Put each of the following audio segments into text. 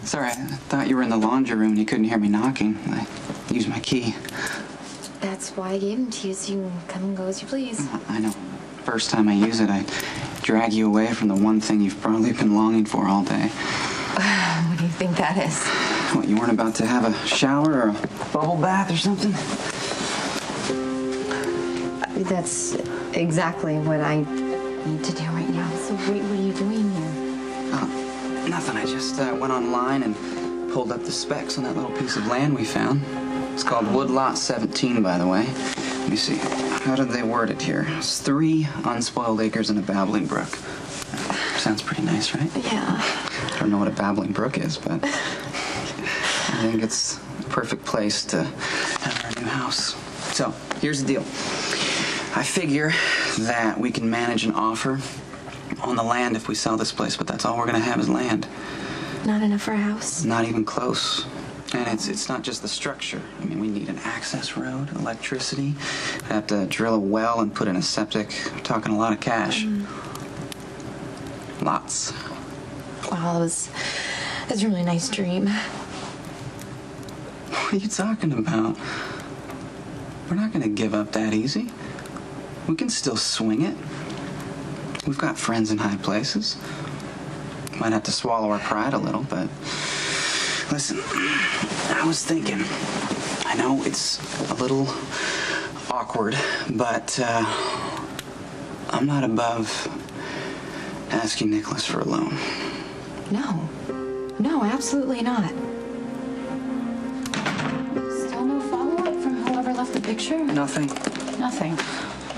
Sorry, I thought you were in the laundry room and you couldn't hear me knocking. I used my key. That's why I gave them to you, so you can come and go as you please. I know. First time I use it, I drag you away from the one thing you've probably been longing for all day. What do you think that is? What, you weren't about to have a shower or a bubble bath or something? That's exactly what I need to do right now. So wait, what are you doing here? Nothing. I just went online and pulled up the specs on that little piece of land we found. It's called Woodlot 17, by the way. Let me see. How did they word it here? It's 3 unspoiled acres and a babbling brook. Sounds pretty nice, right? Yeah. I don't know what a babbling brook is, but I think it's the perfect place to have our new house. So, here's the deal. I figure that we can manage an offer on the land if we sell this place, but that's all we're gonna have is land. Not enough for a house? Not even close. And it's not just the structure. I mean, we need an access road, electricity. We have to drill a well and put in a septic. We're talking a lot of cash. Lots. Wow, that's a really nice dream. What are you talking about? We're not gonna give up that easy. We can still swing it. We've got friends in high places. Might have to swallow our pride a little, but listen, I was thinking, I know it's a little awkward, but I'm not above asking Nicholas for a loan. No, absolutely not. Still no follow-up from whoever left the picture? Nothing. Nothing.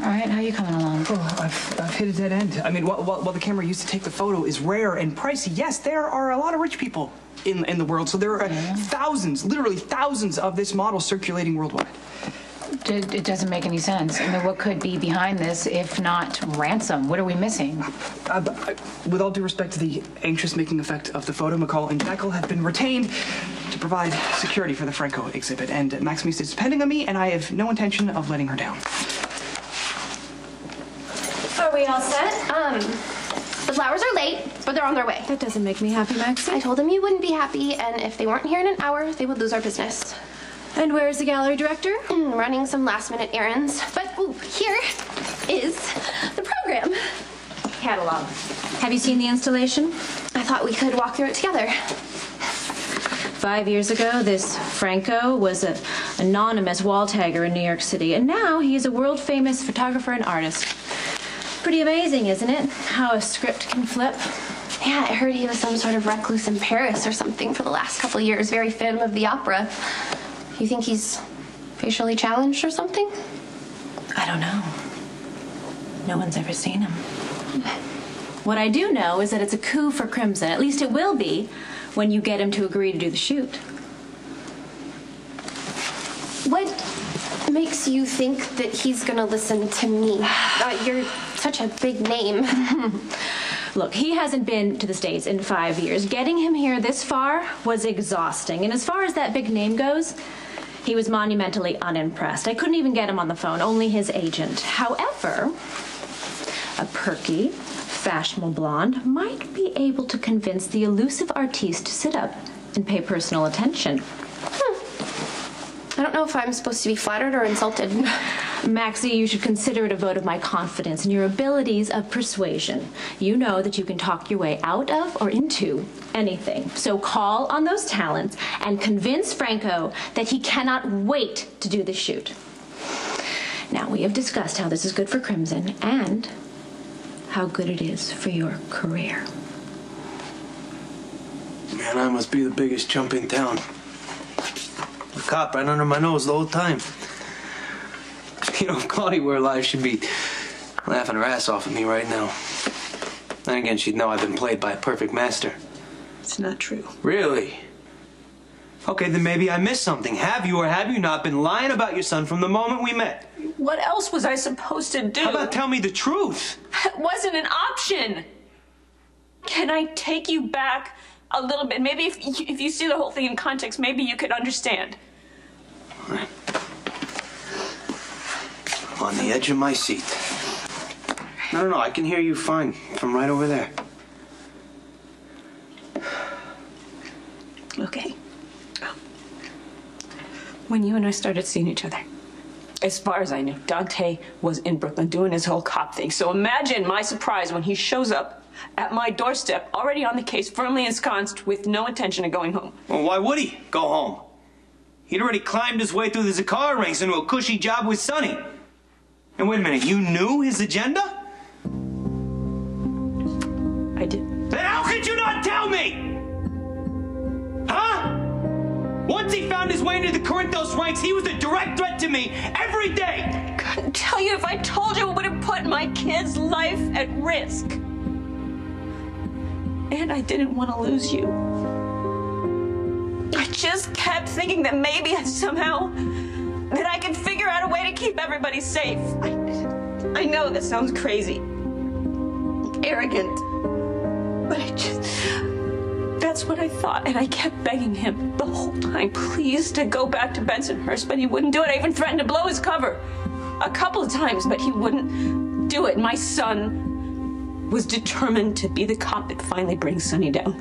All right, how are you coming along? Oh, I've hit a dead end. I mean, while the camera used to take the photo is rare and pricey, yes, there are a lot of rich people in the world. So there are thousands, literally thousands of this model circulating worldwide. It doesn't make any sense. I mean, what could be behind this if not ransom? What are we missing? With all due respect to the anxious-making effect of the photo, McCall and Jekyll have been retained to provide security for the Franco exhibit. And Maximus is depending on me, and I have no intention of letting her down. Are we all set? The flowers are late, but they're on their way. That doesn't make me happy, Maxie. I told them you wouldn't be happy, and if they weren't here in an hour, they would lose our business. And where's the gallery director? Running some last-minute errands. But here is the program catalog. Have you seen the installation? I thought we could walk through it together. 5 years ago, this Franco was an anonymous wall tagger in New York City, and now he's a world-famous photographer and artist. Pretty amazing, isn't it? How a script can flip. Yeah, I heard he was some sort of recluse in Paris or something for the last couple of years. Very fan of the opera. You think he's facially challenged or something? I don't know. No one's ever seen him. What I do know is that it's a coup for Crimson. At least it will be when you get him to agree to do the shoot. What makes you think that he's gonna listen to me? You're such a big name. Look, he hasn't been to the States in 5 years. Getting him here this far was exhausting. And as far as that big name goes, he was monumentally unimpressed. I couldn't even get him on the phone, only his agent. However, a perky, fashionable blonde might be able to convince the elusive artiste to sit up and pay personal attention. I don't know if I'm supposed to be flattered or insulted. Maxie, you should consider it a vote of my confidence in your abilities of persuasion. You know that you can talk your way out of or into anything. So call on those talents and convince Franco that he cannot wait to do the shoot. Now, we have discussed how this is good for Crimson and how good it is for your career. Man, I must be the biggest chump in town. A cop right under my nose the whole time. You know, if Claudia were alive, she'd be laughing her ass off at me right now. Then again, she'd know I've been played by a perfect master. It's not true. Really? Okay, then maybe I missed something. Have you or have you not been lying about your son from the moment we met? What else was I supposed to do? How about tell me the truth? It wasn't an option. Can I take you back a little bit? Maybe if you see the whole thing in context, maybe you could understand. All right. I'm on the edge of my seat. No, I can hear you fine from right over there. Okay. When you and I started seeing each other, as far as I knew, Dante was in Brooklyn doing his whole cop thing. So imagine my surprise when he shows up at my doorstep, already on the case, firmly ensconced, with no intention of going home. Well, why would he go home? He'd already climbed his way through the Zakar ranks into a cushy job with Sonny. And wait a minute, you knew his agenda? I did. Then how could you not tell me? Huh? Once he found his way into the Corinthos ranks, he was a direct threat to me every day. I couldn't tell you. If I told you, it would have put my kid's life at risk. And I didn't want to lose you. I just kept thinking that maybe somehow that I could figure out a way to keep everybody safe. I know that sounds crazy, arrogant, but that's what I thought. And I kept begging him the whole time, please, to go back to Bensonhurst, but he wouldn't do it. I even threatened to blow his cover a couple of times, but he wouldn't do it. My son was determined to be the cop that finally brings Sonny down.